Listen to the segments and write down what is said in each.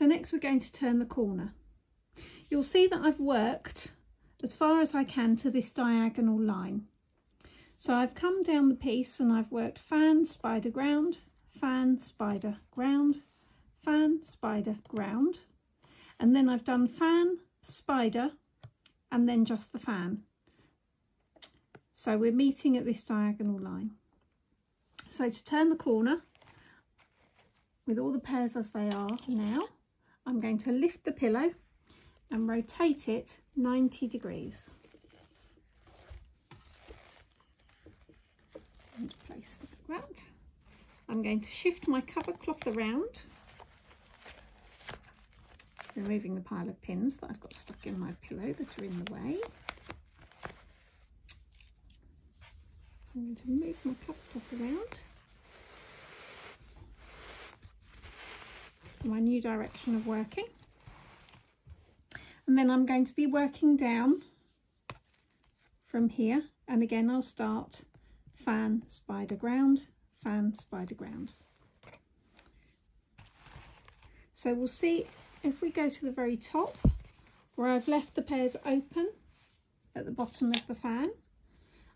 So next we're going to turn the corner. You'll see that I've worked as far as I can to this diagonal line. So I've come down the piece and I've worked fan, spider, ground, fan, spider, ground, fan, spider, ground, and then I've done fan, spider, and then just the fan. So we're meeting at this diagonal line. So to turn the corner, with all the pairs as they are now, I'm going to lift the pillow and rotate it 90 degrees. And place it like that. I'm going to shift my cover cloth around, removing the pile of pins that I've got stuck in my pillow that are in the way. I'm going to move my cover cloth around. My new direction of working, and then I'm going to be working down from here, and again I'll start fan, spider, ground, fan, spider, ground. So we'll see if we go to the very top where I've left the pairs open at the bottom of the fan.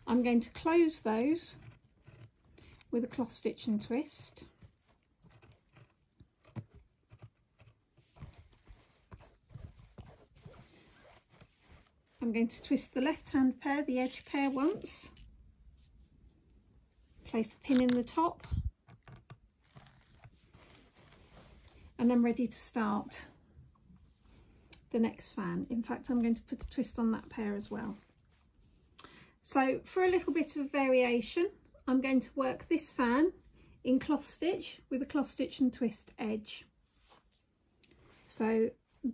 I'm going to close those with a cloth stitch and twist. I'm going to twist the left hand pair, the edge pair once, place a pin in the top, and I'm ready to start the next fan. In fact, I'm going to put a twist on that pair as well. So for a little bit of variation, I'm going to work this fan in cloth stitch with a cloth stitch and twist edge. So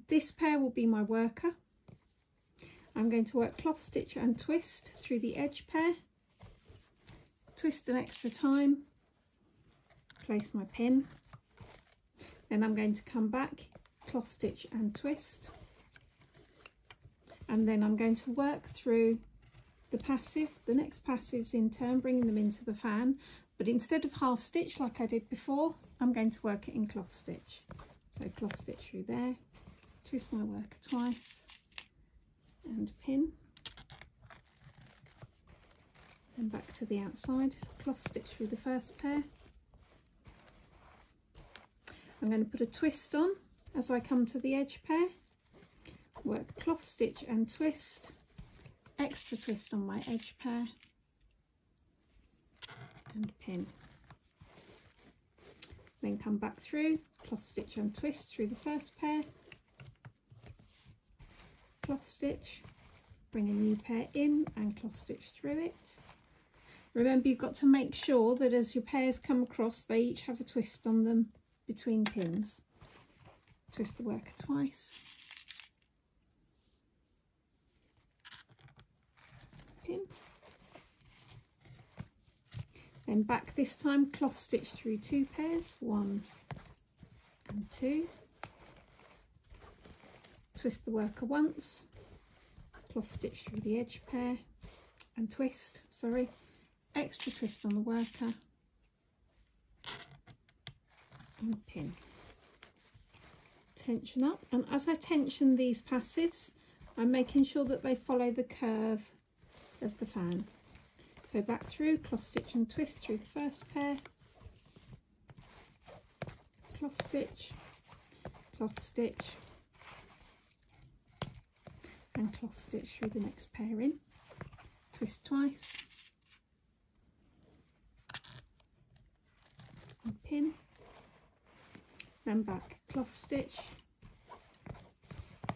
this pair will be my worker. I'm going to work cloth stitch and twist through the edge pair, twist an extra time, place my pin, then I'm going to come back, cloth stitch and twist, and then I'm going to work through the passive, the next passives in turn, bringing them into the fan, but instead of half stitch like I did before, I'm going to work it in cloth stitch. So cloth stitch through there, twist my worker twice, and pin, then back to the outside, cloth stitch through the first pair. I'm going to put a twist on as I come to the edge pair, work cloth stitch and twist, extra twist on my edge pair, and pin. Then come back through, cloth stitch and twist through the first pair, cloth stitch, bring a new pair in and cloth stitch through it. Remember, you've got to make sure that as your pairs come across, they each have a twist on them between pins. Twist the worker twice, pin, then back this time, cloth stitch through two pairs, 1 and 2, twist the worker once, cloth stitch through the edge pair and twist, extra twist on the worker and pin. Tension up, and as I tension these passives, I'm making sure that they follow the curve of the fan. So back through, cloth stitch and twist through the first pair, cloth stitch, and cloth stitch through the next pair in, twist twice, and pin, then back, cloth stitch,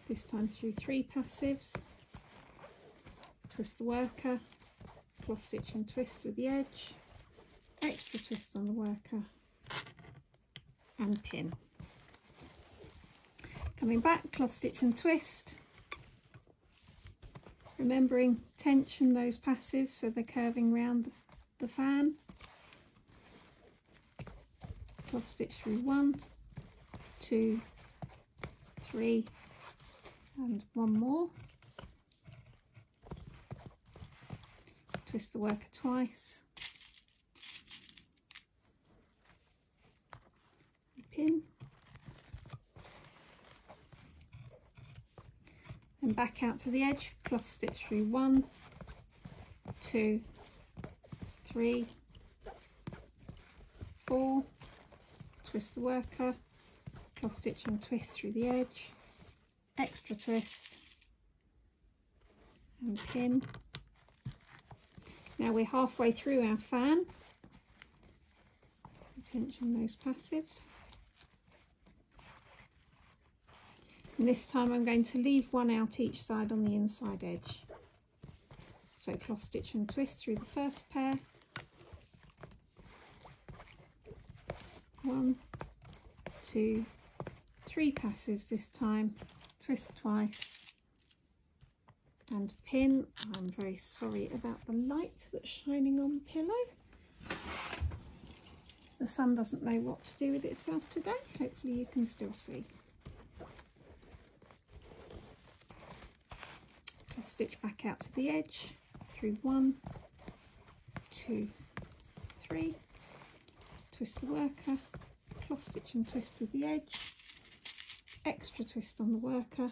this time through 3 passives, twist the worker, cloth stitch and twist with the edge, extra twist on the worker and pin. Coming back, cloth stitch and twist, remembering tension those passives so they're curving round the fan, cloth stitch through 1, 2, 3 and 1 more, twist the worker twice, pin, then back out to the edge, cross stitch through 1, 2, 3, 4, twist the worker, cross stitch and twist through the edge, extra twist and pin. Now we're halfway through our fan. Attention those passives. And this time I'm going to leave one out each side on the inside edge. So cross stitch and twist through the first pair. 1, 2, 3 passives this time, twist twice and pin. I'm very sorry about the light that's shining on the pillow. The sun doesn't know what to do with itself today. Hopefully you can still see. Cross stitch back out to the edge through 1, 2, 3, twist the worker, cross stitch and twist with the edge, extra twist on the worker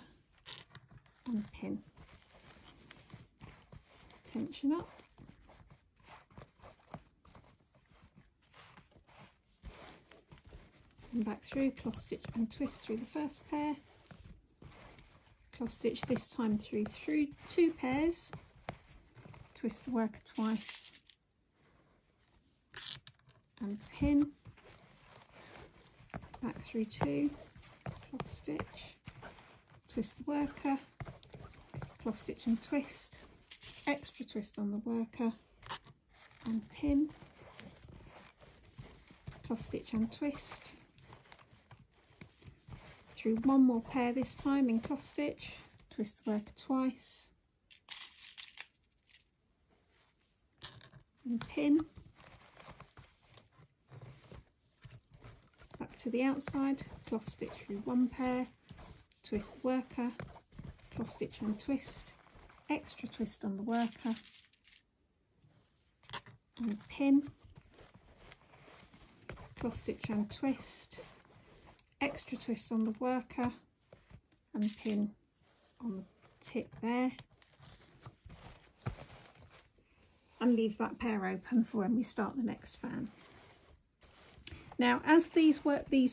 and pin. Tension up. And back through, cross stitch and twist through the first pair, cross stitch this time through 2 pairs, twist the worker twice and pin, back through 2, cross stitch, twist the worker, cross stitch and twist, extra twist on the worker and pin, cross stitch and twist, through 1 more pair this time in cross stitch, twist the worker twice and pin, back to the outside, cross stitch through 1 pair, twist the worker, cross stitch and twist, extra twist on the worker and pin, cross stitch and twist, extra twist on the worker and pin on the tip there, and leave that pair open for when we start the next fan. Now as these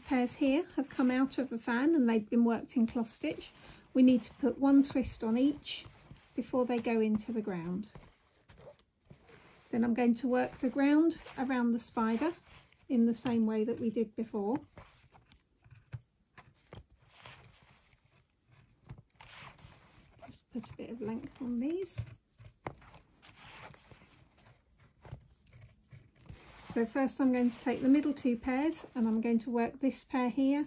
pairs here have come out of the fan and they've been worked in cross stitch, we need to put 1 twist on each before they go into the ground. Then I'm going to work the ground around the spider in the same way that we did before. Just put a bit of length on these. So first I'm going to take the middle 2 pairs and I'm going to work this pair here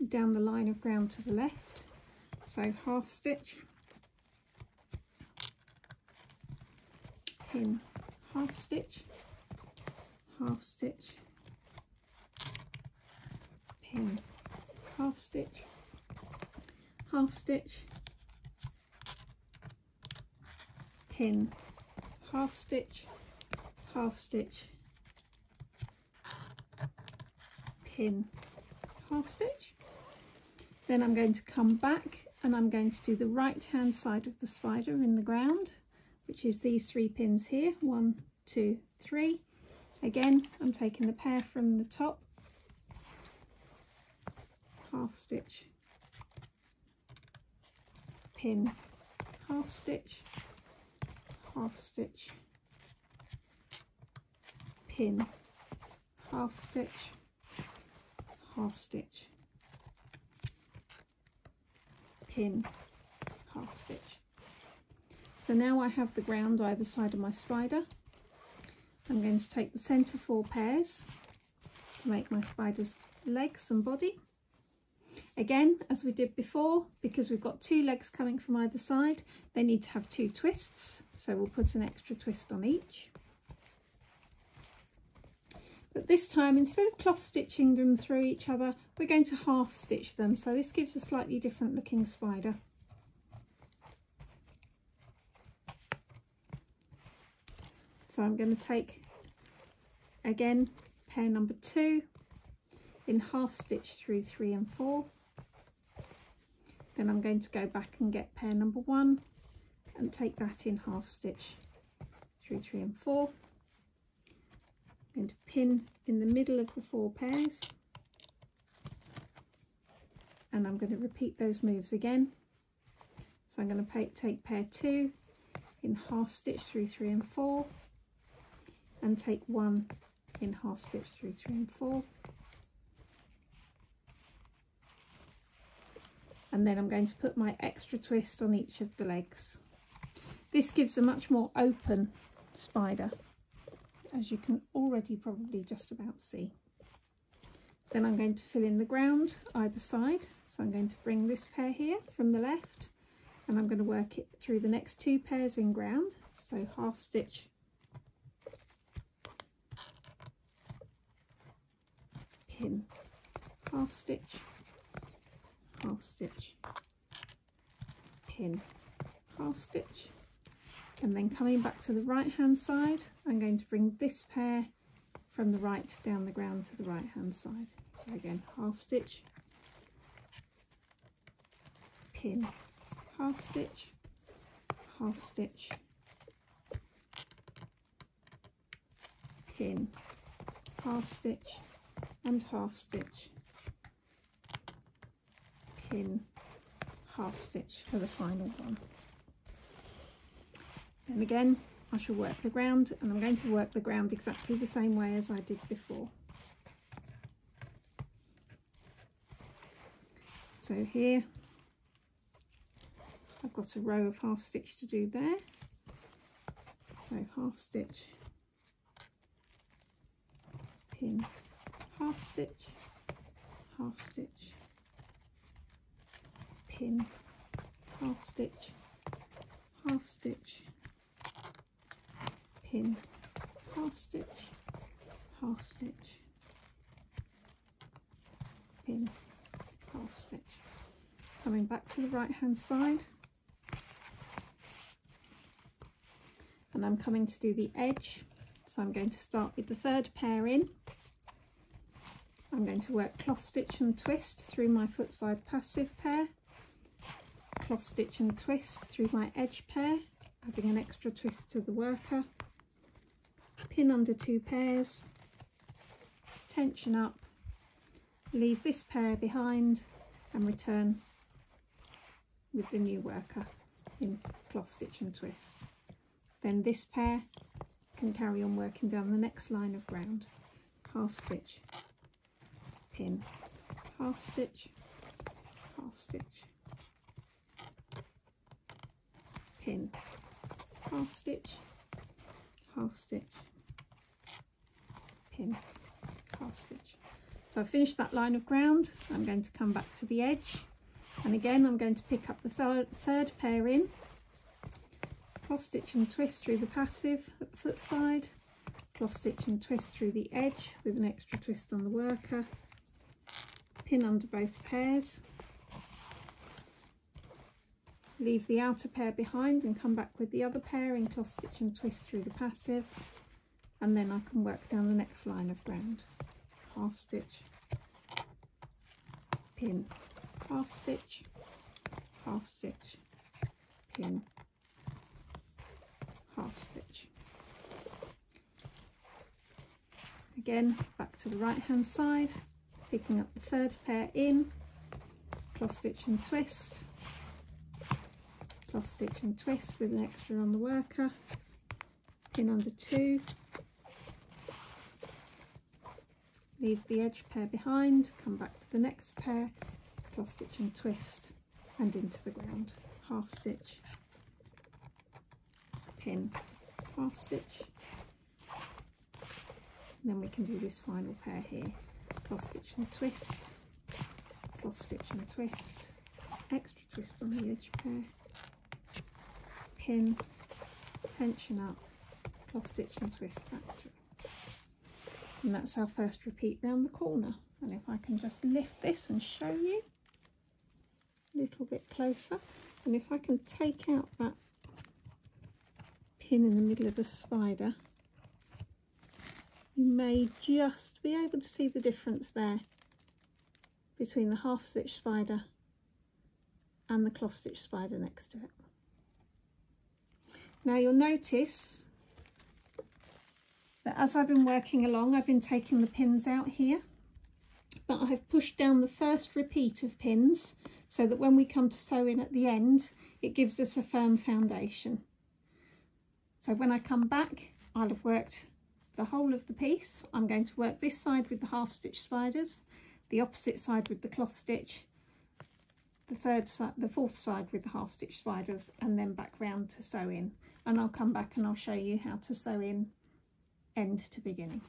down the line of ground to the left. So half stitch, pin, half stitch, half stitch, pin, half stitch, half stitch, pin, half stitch, half stitch, pin, half stitch. Then I'm going to come back and I'm going to do the right hand side of the spider in the ground, which is these 3 pins here, 1, 2, 3. Again, I'm taking the pair from the top, half stitch, pin, half stitch, half stitch, pin, half stitch, half stitch, pin, half stitch. So now I have the ground either side of my spider. I'm going to take the centre 4 pairs to make my spider's legs and body. Again, as we did before, because we've got 2 legs coming from either side, they need to have 2 twists, so we'll put an extra twist on each. But this time, instead of cloth stitching them through each other, we're going to half stitch them, so this gives a slightly different looking spider. So I'm going to take, again, pair number 2 in half stitch through 3 and 4. Then I'm going to go back and get pair number 1 and take that in half stitch through 3 and 4. I'm going to pin in the middle of the 4 pairs, and I'm going to repeat those moves again. So I'm going to take pair 2 in half stitch through 3 and 4, and take 1 in half stitch through 3 and 4, and then I'm going to put my extra twist on each of the legs. This gives a much more open spider, as you can already probably just about see. Then I'm going to fill in the ground either side, so I'm going to bring this pair here from the left, and I'm going to work it through the next 2 pairs in ground, so half stitch, pin, half stitch, half stitch, pin, half stitch, and then coming back to the right hand side, I'm going to bring this pair from the right down the ground to the right hand side. So again, half stitch, pin, half stitch, half stitch, pin, half stitch, and half stitch, pin, half stitch for the final one. And again, I shall work the ground, and I'm going to work the ground exactly the same way as I did before. So here I've got a row of half stitch to do there, so half stitch, pin, half stitch, half stitch, pin, half stitch, half stitch, pin, half stitch, half stitch, pin, half stitch. Coming back to the right hand side, and I'm coming to do the edge, so I'm going to start with the 3rd pair in. I'm going to work cross stitch and twist through my foot side passive pair, cross stitch and twist through my edge pair, adding an extra twist to the worker, pin under 2 pairs, tension up, leave this pair behind, and return with the new worker in cross stitch and twist. Then this pair can carry on working down the next line of ground. Half stitch, pin, half stitch, half stitch, pin, half stitch, half stitch, pin, half stitch. So I've finished that line of ground. I'm going to come back to the edge, and again I'm going to pick up the third pair in, cross stitch and twist through the passive at the foot side, cross stitch and twist through the edge with an extra twist on the worker, pin under both pairs, leave the outer pair behind and come back with the other pair in cross stitch and twist through the passive, and then I can work down the next line of ground. Half stitch, pin, half stitch, half stitch, pin, half stitch. Again, back to the right hand side, picking up the 3rd pair in, cross stitch and twist, cross stitch and twist with an extra on the worker, pin under 2, leave the edge pair behind, come back to the next pair, cross stitch and twist, and into the ground. Half stitch, pin, half stitch, and then we can do this final pair here. Cross stitch and twist, cross stitch and twist, extra twist on the edge pair, pin, tension up, cross stitch and twist back through. And that's our first repeat round the corner. And if I can just lift this and show you a little bit closer, and if I can take out that pin in the middle of the spider, you may just be able to see the difference there between the half stitch spider and the cloth stitch spider next to it. Now you'll notice that as I've been working along, I've been taking the pins out here, but I've pushed down the first repeat of pins so that when we come to sew in at the end, it gives us a firm foundation. So when I come back, I'll have worked the whole of the piece. I'm going to work this side with the half stitch spiders, the opposite side with the cloth stitch, the fourth side with the half stitch spiders, and then back round to sew in. And I'll come back and I'll show you how to sew in end to beginning.